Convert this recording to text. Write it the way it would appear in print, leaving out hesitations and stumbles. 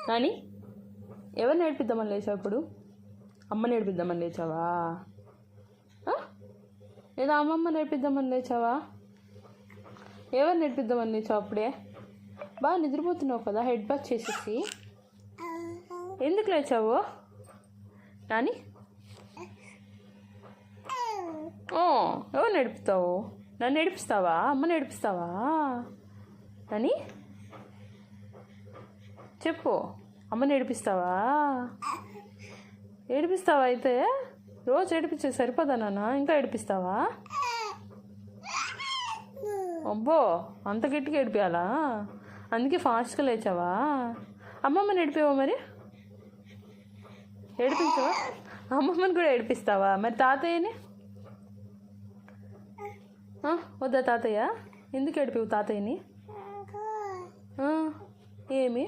నాని ఎవరు నేర్పిద్దామని లేచావు ఇప్పుడు? అమ్మ నేర్పిద్దామని లేచావా? లేదా అమ్మమ్మ నేర్పిద్దామని లేచావా? ఎవరు నేర్పిద్దామని లేచావు? అప్పుడే బాగా నిద్రపోతున్నావు కదా, హెడ్ బాత్ చేసేసి. ఎందుకు లేచావు నాని? ఎవరు నేర్పుతావు? నన్ను నేర్పిస్తావా? అమ్మ నేర్పిస్తావా నాని? చెప్పు, అమ్మ నేర్పిస్తావా? ఏడిపిస్తావా? అయితే రోజు ఏడిపించే సరిపోదా నాన్న, ఇంకా ఏడిపిస్తావా? అబ్బో, అంత గట్టిగా ఏడిపియాలా? అందుకే ఫాస్ట్గా లేచావా? అమ్మమ్మ నేర్పివా మరి? ఏడిపించవా? అమ్మమ్మని కూడా ఏడిపిస్తావా? మరి తాతయ్యని వద్దా? తాతయ్య ఎందుకు ఏడిపివు తాతయ్యని? ఏమి